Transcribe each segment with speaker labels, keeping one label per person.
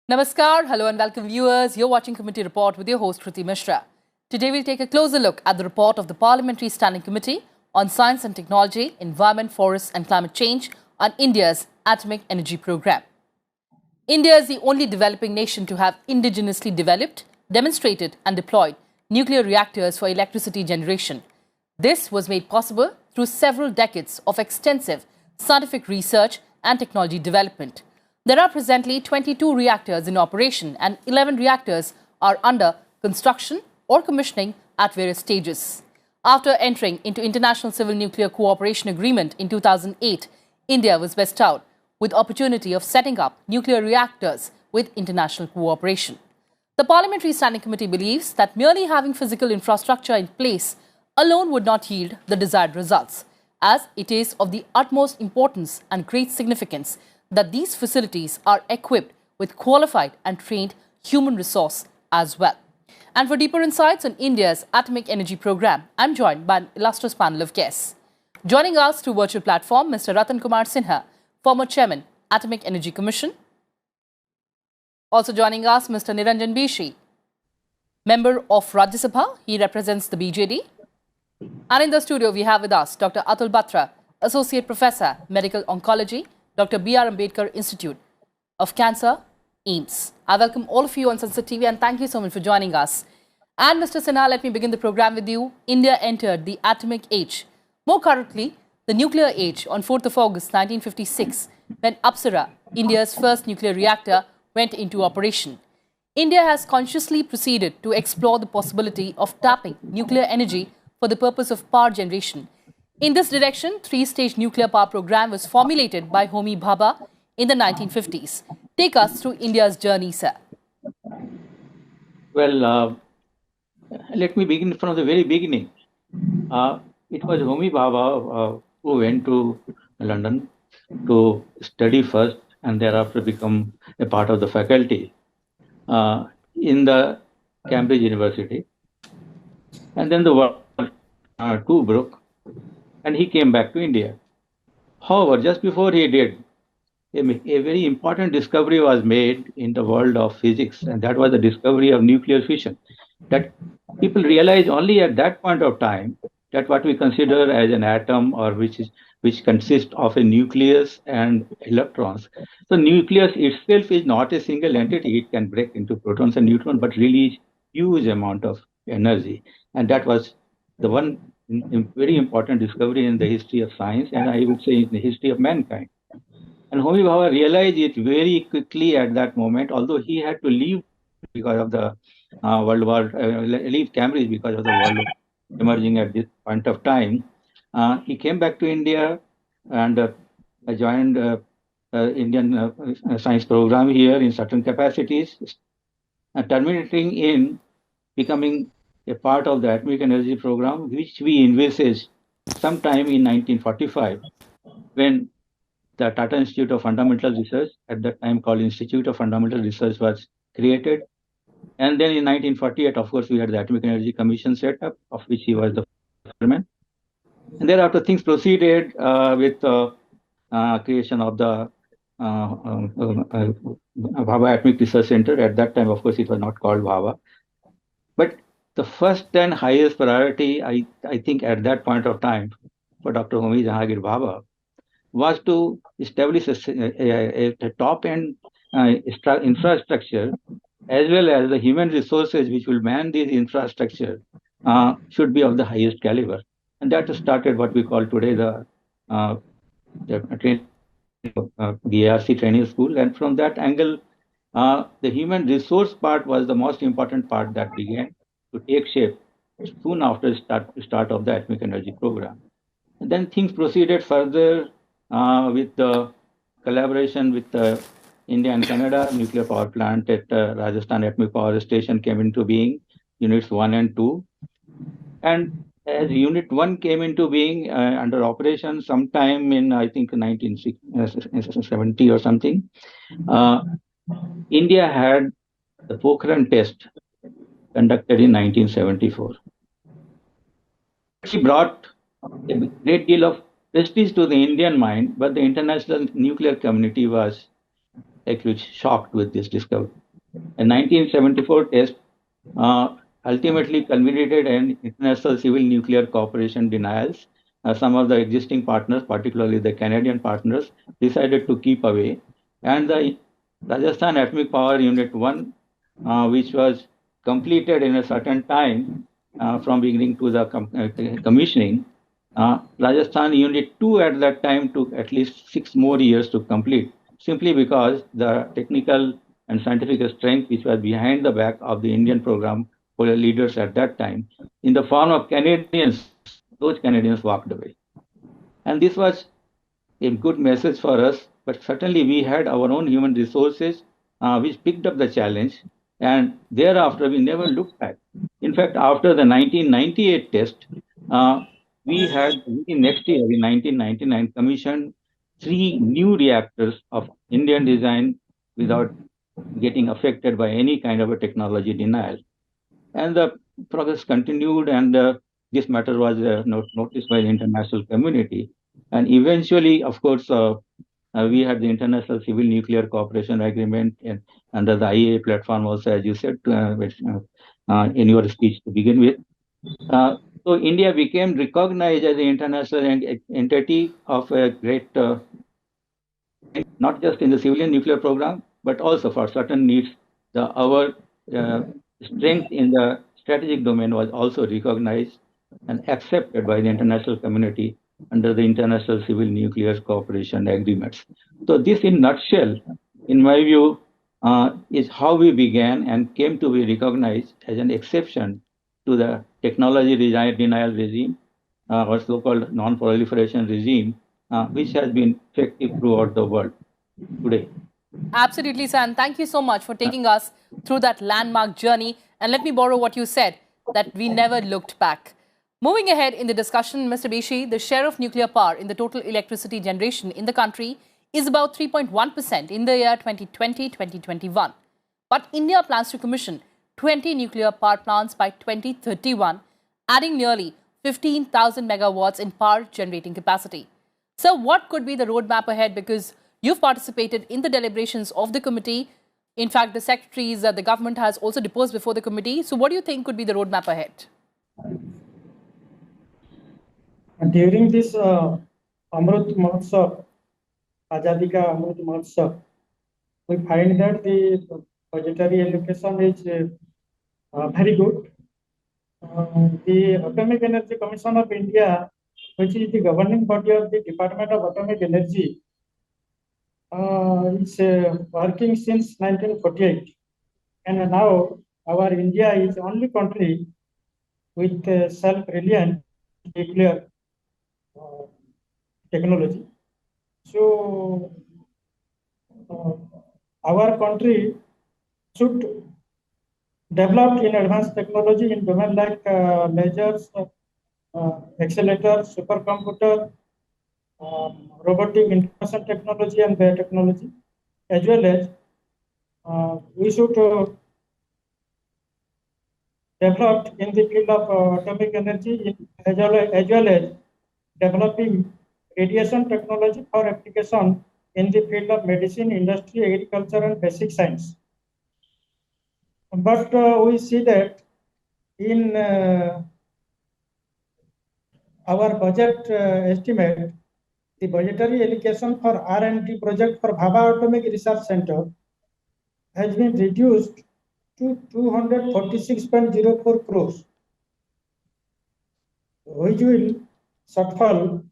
Speaker 1: Namaskar, hello and welcome viewers. You're watching Committee Report with your host Kriti Mishra. Today we'll take a closer look at the report of the Parliamentary Standing Committee on Science and Technology, Environment, Forests and Climate Change on India's atomic energy program. India is the only developing nation to have indigenously developed, demonstrated and deployed nuclear reactors for electricity generation. This was made possible through several decades of extensive scientific research and technology development. There are presently 22 reactors in operation and 11 reactors are under construction or commissioning at various stages. After entering into International Civil Nuclear Cooperation Agreement in 2008, India was bestowed with opportunity of setting up nuclear reactors with international cooperation. The Parliamentary Standing Committee believes that merely having physical infrastructure in place alone would not yield the desired results, as it is of the utmost importance and great significance that these facilities are equipped with qualified and trained human resource as well. And for deeper insights on India's atomic energy program, I'm joined by an illustrious panel of guests. Joining us through virtual platform, Mr. Ratan Kumar Sinha, former chairman, Atomic Energy Commission. Also joining us, Mr. Niranjan Bishi, member of Rajya Sabha. He represents the BJD. And in the studio, we have with us Dr. Atul Batra, associate professor, medical oncology, Dr. B.R. Ambedkar Institute of Cancer, AIIMS. I welcome all of you on Sunset TV and thank you so much for joining us. And Mr. Sinha, let me begin the program with you. India entered the atomic age, more correctly, the nuclear age, on 4th of August 1956, when Apsara, India's first nuclear reactor, went into operation. India has consciously proceeded to explore the possibility of tapping nuclear energy for the purpose of power generation. In this direction, three-stage nuclear power program was formulated by Homi Bhabha in the 1950s. Take us through India's journey, sir.
Speaker 2: Well, let me begin from the very beginning. It was Homi Bhabha who went to London to study first and thereafter become a part of the faculty in the Cambridge University. And then the war II broke and he came back to India. However, just before he did, a very important discovery was made in the world of physics, and that was the discovery of nuclear fission. That people realized only at that point of time that what we consider as an atom, or which consists of a nucleus and electrons. So nucleus itself is not a single entity. It can break into protons and neutrons, but really huge amount of energy. And that was the one very important discovery in the history of science, and I would say in the history of mankind. And Homi Bhabha realized it very quickly at that moment, although he had to leave because of the leave Cambridge because of the World War emerging at this point of time. He came back to India and joined Indian science program here in certain capacities, terminating in becoming a part of the atomic energy program, which we envisaged sometime in 1945, when the Tata Institute of Fundamental Research, at that time called Institute of Fundamental Research, was created. And then in 1948, of course, we had the Atomic Energy Commission set up, of which he was the chairman. And thereafter, things proceeded with creation of the Bhabha Atomic Research Center. At that time, of course, it was not called Bhabha. But the first and highest priority, I think, at that point of time for Dr. Homi Jahangir Bhabha was to establish a top-end infrastructure, as well as the human resources which will man this infrastructure should be of the highest caliber. And that started what we call today the ARC training school. And from that angle, the human resource part was the most important part that began to take shape soon after start of the atomic energy program. And then things proceeded further with the collaboration with India and Canada. Nuclear power plant at Rajasthan Atomic Power Station came into being, units 1 and 2. And as unit 1 came into being under operation sometime in, I think, 1970 or something, India had the Pokhran test conducted in 1974. She brought a great deal of prestige to the Indian mind, but the international nuclear community was actually shocked with this discovery. A 1974 test ultimately culminated in international civil nuclear cooperation denials. Some of the existing partners, particularly the Canadian partners, decided to keep away. And the Rajasthan Atomic Power Unit 1, which was completed in a certain time from beginning to the commissioning, Rajasthan Unit 2 at that time took at least 6 more years to complete, simply because the technical and scientific strength which was behind the back of the Indian program for the leaders at that time, in the form of Canadians, those Canadians walked away. And this was a good message for us, but certainly we had our own human resources which picked up the challenge, and thereafter we never looked back. In fact, after the 1998 test, we had in next year, in 1999, commissioned 3 new reactors of Indian design without getting affected by any kind of a technology denial. And the progress continued, and this matter was noticed by the international community. And eventually, of course, we had the International Civil Nuclear Cooperation Agreement and under the IAEA platform also, as you said, in your speech to begin with. So India became recognized as an international entity of a great, not just in the civilian nuclear program, but also for certain needs. Our strength in the strategic domain was also recognized and accepted by the international community under the International Civil Nuclear Cooperation Agreements. So this in nutshell, in my view, is how we began and came to be recognized as an exception to the technology denial regime or so-called non-proliferation regime, which has been effective throughout the world today.
Speaker 1: Absolutely, sir. And thank you so much for taking us through that landmark journey. And let me borrow what you said, that we never looked back. Moving ahead in the discussion, Mr. Bishi, the share of nuclear power in the total electricity generation in the country is about 3.1% in the year 2020-2021. But India plans to commission 20 nuclear power plants by 2031, adding nearly 15,000 megawatts in power generating capacity. So what could be the roadmap ahead? Because you've participated in the deliberations of the committee. In fact, the secretaries, the government has also deposed before the committee. So what do you think could be the roadmap ahead?
Speaker 3: During this Amrit Mahotsav, Azadi Ka Amrit Mahotsav, we find that the budgetary allocation is very good. The Atomic Energy Commission of India, which is the governing body of the Department of Atomic Energy, is working since 1948. And now our India is the only country with self-reliant nuclear technology. So our country should develop in advanced technology in domain like lasers, accelerators, supercomputer, robotic information technology and biotechnology, as well as we should develop in the field of atomic energy as well as developing radiation technology for application in the field of medicine, industry, agriculture, and basic science. But we see that in our budget estimate, the budgetary allocation for R&D project for Bhabha Atomic Research Center has been reduced to 246.04 crores, which will shortfall,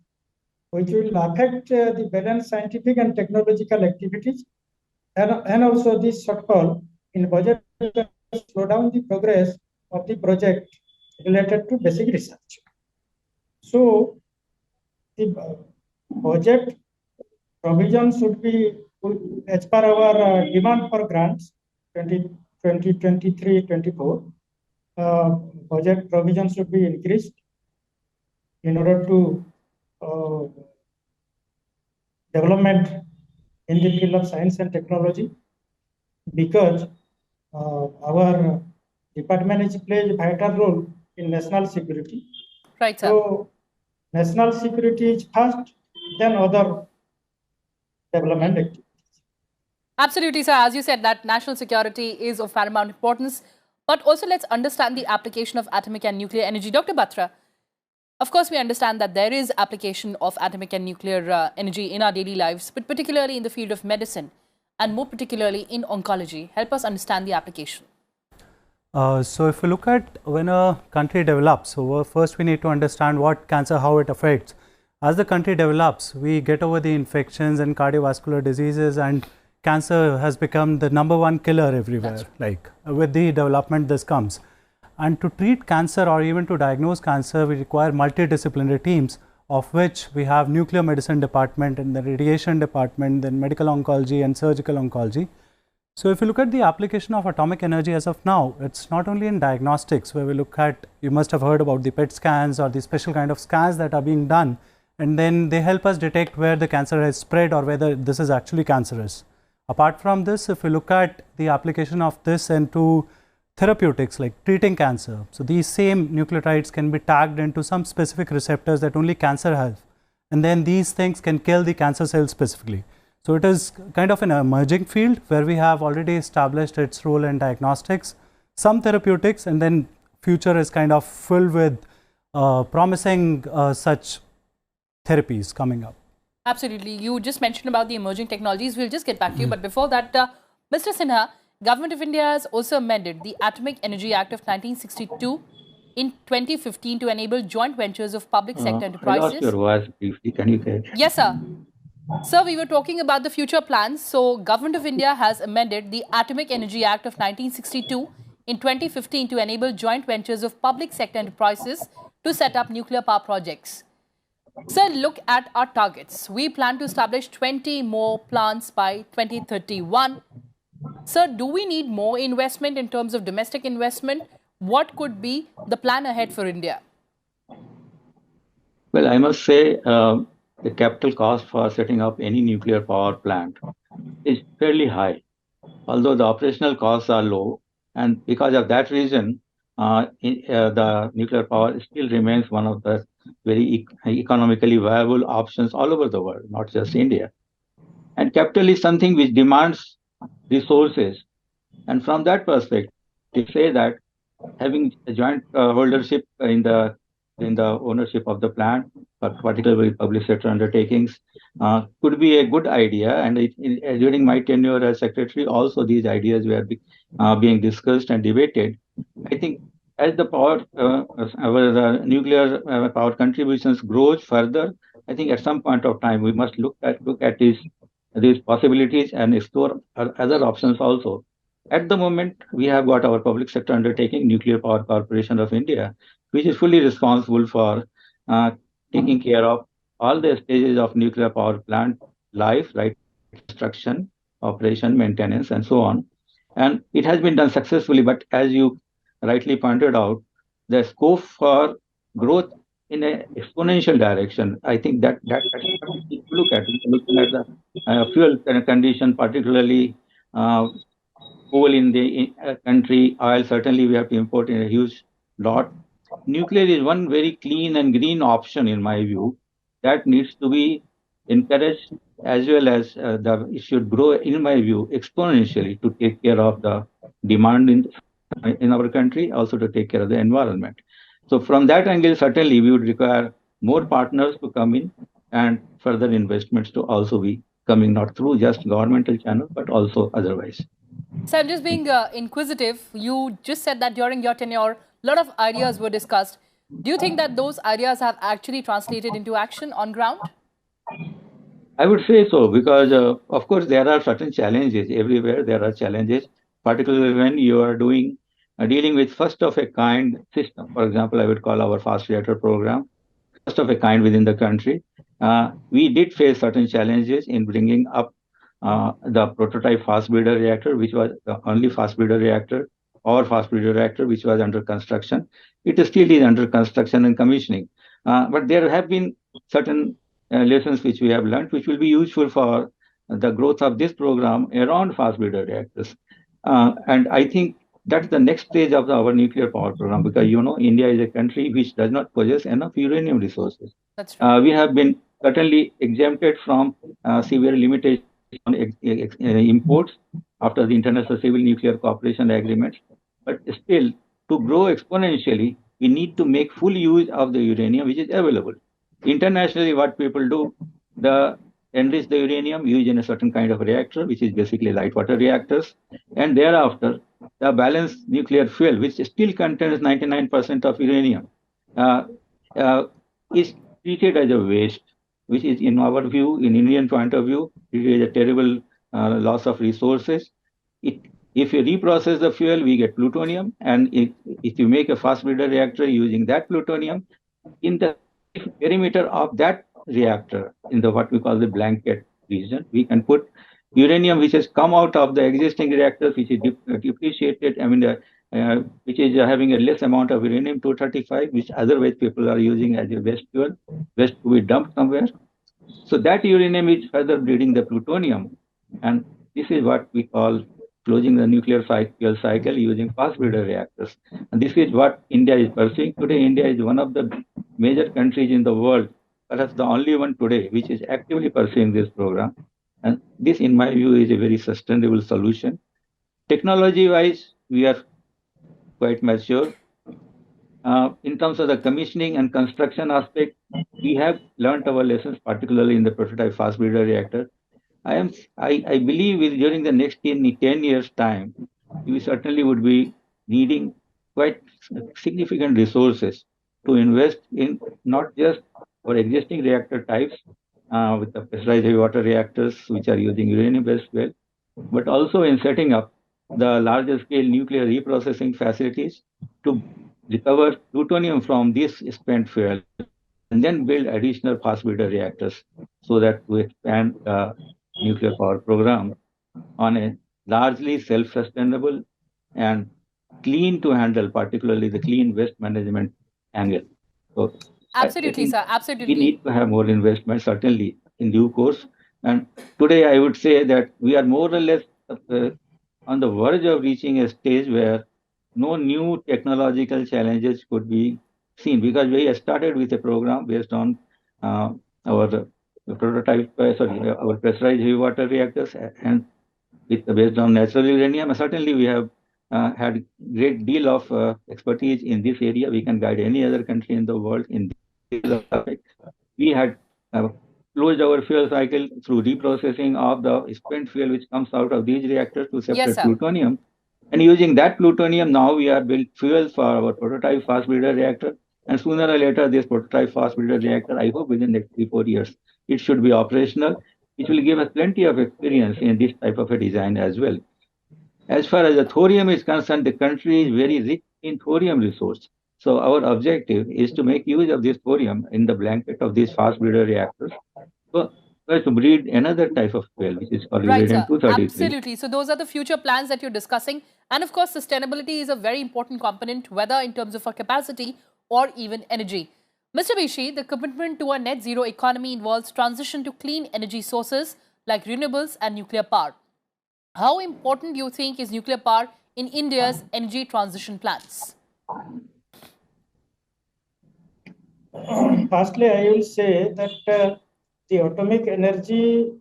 Speaker 3: which will affect the balanced scientific and technological activities, and also this shortfall in budget slow down the progress of the project related to basic research. So the budget provision should be, as per our demand for grants 2023-24, budget provision should be increased in order to development in the field of science and technology, because our department is plays a vital role in national security.
Speaker 1: Right, sir.
Speaker 3: So national security is first, then other development activities.
Speaker 1: Absolutely, sir. As you said, that national security is of paramount importance. But also, let's understand the application of atomic and nuclear energy. Dr. Batra, of course, we understand that there is application of atomic and nuclear energy in our daily lives, but particularly in the field of medicine and more particularly in oncology. Help us understand the application.
Speaker 4: So if we look at when a country develops, so first we need to understand what cancer, how it affects. As the country develops, we get over the infections and cardiovascular diseases, and cancer has become the #1 killer everywhere. Like with the development this comes. And to treat cancer or even to diagnose cancer, we require multidisciplinary teams, of which we have nuclear medicine department and the radiation department, then medical oncology and surgical oncology. So if you look at the application of atomic energy as of now, it's not only in diagnostics where we look at, you must have heard about the PET scans or the special kind of scans that are being done, and then they help us detect where the cancer has spread or whether this is actually cancerous. Apart from this, if we look at the application of this into therapeutics like treating cancer, so these same nucleotides can be tagged into some specific receptors that only cancer has, and then these things can kill the cancer cells specifically. So it is kind of an emerging field where we have already established its role in diagnostics, some therapeutics, and then future is kind of filled with promising such therapies coming up.
Speaker 1: Absolutely. You just mentioned about the emerging technologies. We'll just get back to you. But before that, Mr. Sinha, Government of India has also amended the Atomic Energy Act of 1962 in 2015 to enable joint ventures of public sector enterprises.
Speaker 2: I lost your voice briefly. Can you?
Speaker 1: Yes, sir. Sir, we were talking about the future plans. So, Government of India has amended the Atomic Energy Act of 1962 in 2015 to enable joint ventures of public sector enterprises to set up nuclear power projects. Sir, look at our targets. We plan to establish 20 more plants by 2031. Sir, do we need more investment in terms of domestic investment? What could be the plan ahead for India?
Speaker 2: Well, I must say the capital cost for setting up any nuclear power plant is fairly high, although the operational costs are low. And because of that reason, the nuclear power still remains one of the very economically viable options all over the world, not just India. And capital is something which demands resources. And from that perspective, to say that having a joint holdership in the ownership of the plant, particularly public sector undertakings, could be a good idea. And during my tenure as secretary, also these ideas were being discussed and debated. I think as the power, our nuclear power contributions grows further, I think at some point of time we must look at these possibilities and explore other options also. At the moment, we have got our public sector undertaking, Nuclear Power Corporation of India, which is fully responsible for taking care of all the stages of nuclear power plant life, right? Construction, operation, maintenance, and so on. And it has been done successfully, but as you rightly pointed out, the scope for growth in an exponential direction, I think that's what we need to look at. Looking at the fuel condition, particularly coal in the country, oil, certainly we have to import in a huge lot. Nuclear is one very clean and green option, in my view, that needs to be encouraged, as well as it should grow, in my view, exponentially to take care of the demand in our country, also to take care of the environment. So from that angle, certainly we would require more partners to come in and further investments to also be coming, not through just governmental channel, but also otherwise.
Speaker 1: So I'm just being inquisitive. You just said that during your tenure, a lot of ideas were discussed. Do you think that those ideas have actually translated into action on ground?
Speaker 2: I would say so, because of course there are certain challenges everywhere. There are challenges, particularly when you are dealing with first of a kind system. For example, I would call our fast reactor program first of a kind within the country. We did face certain challenges in bringing up the prototype fast breeder reactor, which was the only fast breeder reactor, or fast breeder reactor, which was under construction. It still is under construction and commissioning. But there have been certain lessons which we have learned, which will be useful for the growth of this program around fast breeder reactors. And I think that's the next stage of our nuclear power program, because India is a country which does not possess enough uranium resources.
Speaker 1: That's right.
Speaker 2: We have been certainly exempted from severe limitations on imports after the International Civil Nuclear Cooperation Agreements. But still, to grow exponentially, we need to make full use of the uranium which is available. Internationally, what people do, the enrich the uranium, use in a certain kind of reactor, which is basically light water reactors, and thereafter, the balanced nuclear fuel, which still contains 99% of uranium, uh, is treated as a waste, which is, in our view, in Indian point of view, it is a terrible loss of resources. If you reprocess the fuel, we get plutonium, and if you make a fast breeder reactor using that plutonium, in the perimeter of that reactor, in the what we call the blanket region, we can put uranium which has come out of the existing reactors, which is depreciated. I mean, which is having a less amount of uranium 235, which otherwise people are using as a waste fuel, waste to be dumped somewhere. So that uranium is further bleeding the plutonium, and this is what we call closing the nuclear fuel cycle using fast breeder reactors. And this is what India is pursuing today. India is one of the major countries in the world, perhaps the only one today, which is actively pursuing this program. And this, in my view, is a very sustainable solution. Technology-wise, we are quite mature. In terms of the commissioning and construction aspect, we have learned our lessons, particularly in the prototype fast breeder reactor. I believe during the next 10 years' time, we certainly would be needing quite significant resources to invest in not just our existing reactor types with the pressurized heavy water reactors, which are using uranium-based fuel, but also in setting up the larger scale nuclear reprocessing facilities to recover plutonium from this spent fuel and then build additional fast breeder reactors so that we expand the nuclear power program on a largely self-sustainable and clean to handle, particularly the clean waste management angle. So I
Speaker 1: Absolutely,
Speaker 2: think
Speaker 1: sir.
Speaker 2: we
Speaker 1: Absolutely.
Speaker 2: need to have more investment, certainly in due course. And today I would say that we are more or less on the verge of reaching a stage where no new technological challenges could be seen, because we started with a program based on our prototype, our pressurized heavy water reactors, and based on natural uranium. Certainly, we have had great deal of expertise in this area. We can guide any other country in the world in this aspect. We had closed our fuel cycle through reprocessing of the spent fuel which comes out of these reactors to separate
Speaker 1: sir.
Speaker 2: plutonium. And using that plutonium, now we are built fuel for our prototype fast breeder reactor. And sooner or later, this prototype fast breeder reactor, I hope within the next 3-4 years, it should be operational. It will give us plenty of experience in this type of a design as well. As far as the thorium is concerned, the country is very rich in thorium resource. So our objective is to make use of this thorium in the blanket of these fast breeder reactors. So to breed another type of fuel, which is called
Speaker 1: Right,
Speaker 2: uranium
Speaker 1: sir.
Speaker 2: 233.
Speaker 1: Absolutely. So those are the future plans that you're discussing. And of course, sustainability is a very important component, whether in terms of our capacity or even energy. Mr. Bishi, the commitment to a net zero economy involves transition to clean energy sources like renewables and nuclear power. How important do you think is nuclear power in India's energy transition plans?
Speaker 3: Firstly, I will say that the atomic energy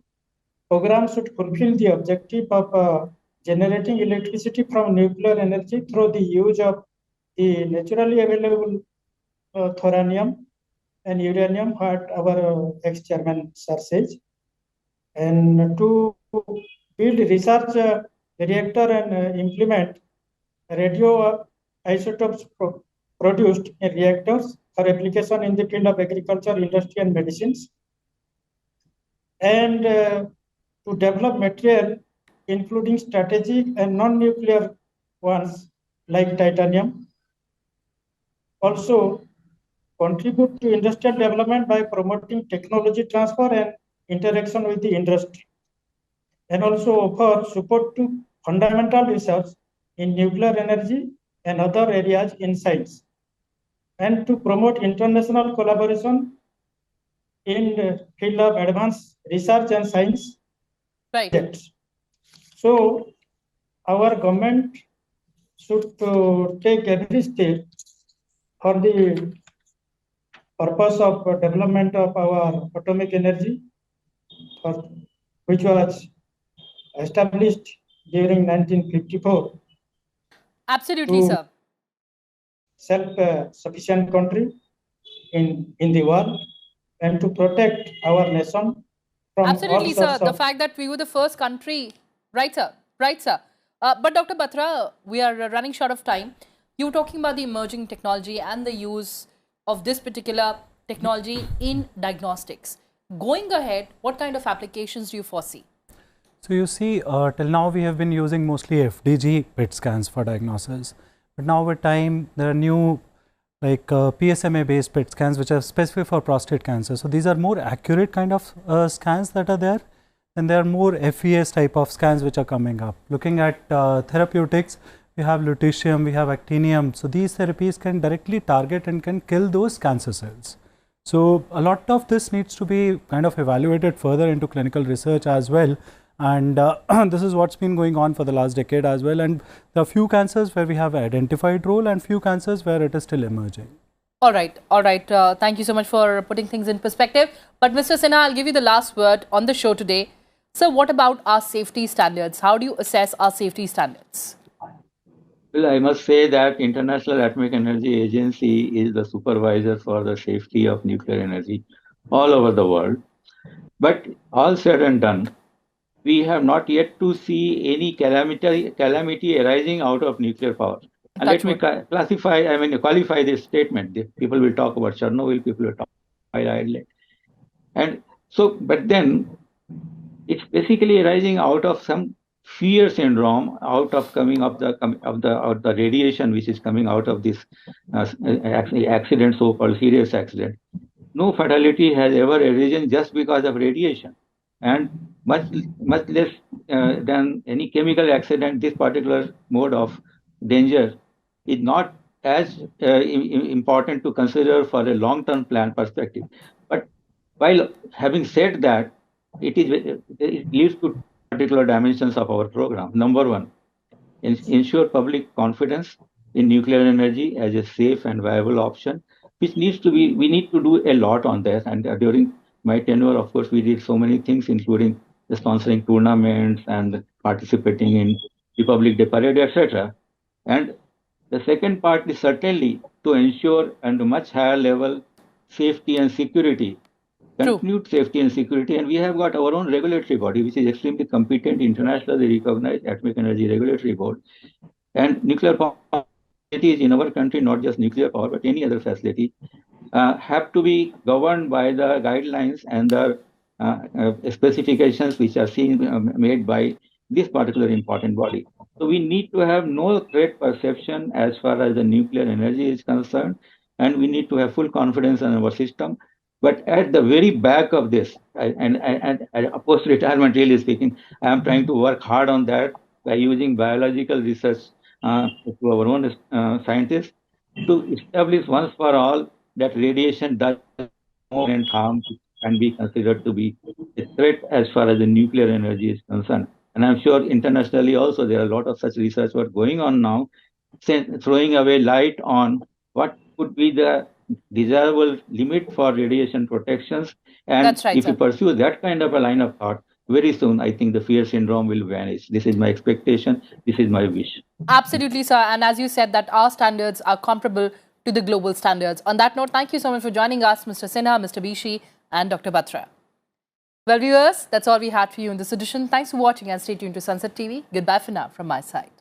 Speaker 3: program should fulfill the objective of generating electricity from nuclear energy through the use of the naturally available thorium and uranium, what our ex-chairman sir says, and to build research reactor and implement radioisotopes produced in reactors for application in the field of agriculture, industry, and medicines, and to develop material including strategic and non-nuclear ones like titanium. Also, contribute to industrial development by promoting technology transfer and interaction with the industry, and also offer support to fundamental research in nuclear energy and other areas in science, and to promote international collaboration in the field of advanced research and science.
Speaker 1: Right.
Speaker 3: So our government should take every step for the purpose of development of our atomic energy, which was established during 1954
Speaker 1: Absolutely,
Speaker 3: to
Speaker 1: sir.
Speaker 3: self-sufficient country in the world and to protect our nation from all
Speaker 1: Absolutely, sir.
Speaker 3: sorts
Speaker 1: The
Speaker 3: of
Speaker 1: fact that we were the first country, right, sir? Right, sir. But Dr. Batra, we are running short of time. You were talking about the emerging technology and the use of this particular technology in diagnostics. Going ahead, what kind of applications do you foresee?
Speaker 4: So you see, till now we have been using mostly FDG PET scans for diagnosis, but now with time there are new like PSMA based PET scans which are specific for prostate cancer. So these are more accurate kind of scans that are there, and there are more FES type of scans which are coming up. Looking at therapeutics, we have lutetium, we have actinium. So these therapies can directly target and can kill those cancer cells. So a lot of this needs to be kind of evaluated further into clinical research as well. And this is what's been going on for the last decade as well. And there are few cancers where we have identified role and few cancers where it is still emerging.
Speaker 1: All right, all right. Thank you so much for putting things in perspective. But Mr. Sinha, I'll give you the last word on the show today. So what about our safety standards? How do you assess our safety standards?
Speaker 2: Well, I must say that International Atomic Energy Agency is the supervisor for the safety of nuclear energy all over the world. But all said and done, we have not yet to see any calamity arising out of nuclear power. And let me qualify this statement. The people will talk about Chernobyl, people will talk about Ireland. And so, but then it's basically arising out of some fear syndrome, out of coming of the radiation which is coming out of this accident, so-called serious accident. No fatality has ever arisen just because of radiation, and much less than any chemical accident. This particular mode of danger is not as important to consider for a long-term plan perspective. But while having said that, it leads to particular dimensions of our program. Number one, ensure public confidence in nuclear energy as a safe and viable option, which needs to be, we need to do a lot on that. And during my tenure, of course, we did so many things, including sponsoring tournaments and participating in Republic Day Parade, etc. And the second part is certainly to ensure and much higher level safety and security, continued safety and security. And we have got our own regulatory body, which is extremely competent, internationally recognized Atomic Energy Regulatory Board. And nuclear power facilities in our country, not just nuclear power, but any other facility, have to be governed by the guidelines and the specifications which are made by this particular important body. So we need to have no threat perception as far as the nuclear energy is concerned, and we need to have full confidence in our system. But at the very back of this, and post retirement, really speaking, I am trying to work hard on that by using biological research to our own scientists to establish once for all that radiation does more and harm can be considered to be a threat as far as the nuclear energy is concerned. And I'm sure internationally also there are a lot of such research work going on now, throwing away light on what could be the desirable limit for radiation protections. And
Speaker 1: That's right,
Speaker 2: if
Speaker 1: sir.
Speaker 2: you pursue that kind of a line of thought, very soon I think the fear syndrome will vanish. This is my expectation. This is my wish.
Speaker 1: Absolutely, sir. And as you said, that our standards are comparable to the global standards. On that note, thank you so much for joining us, Mr. Sinha, Mr. Bishi, and Dr. Batra. Well, viewers, that's all we had for you in this edition. Thanks for watching and stay tuned to Sunset TV. Goodbye for now from my side.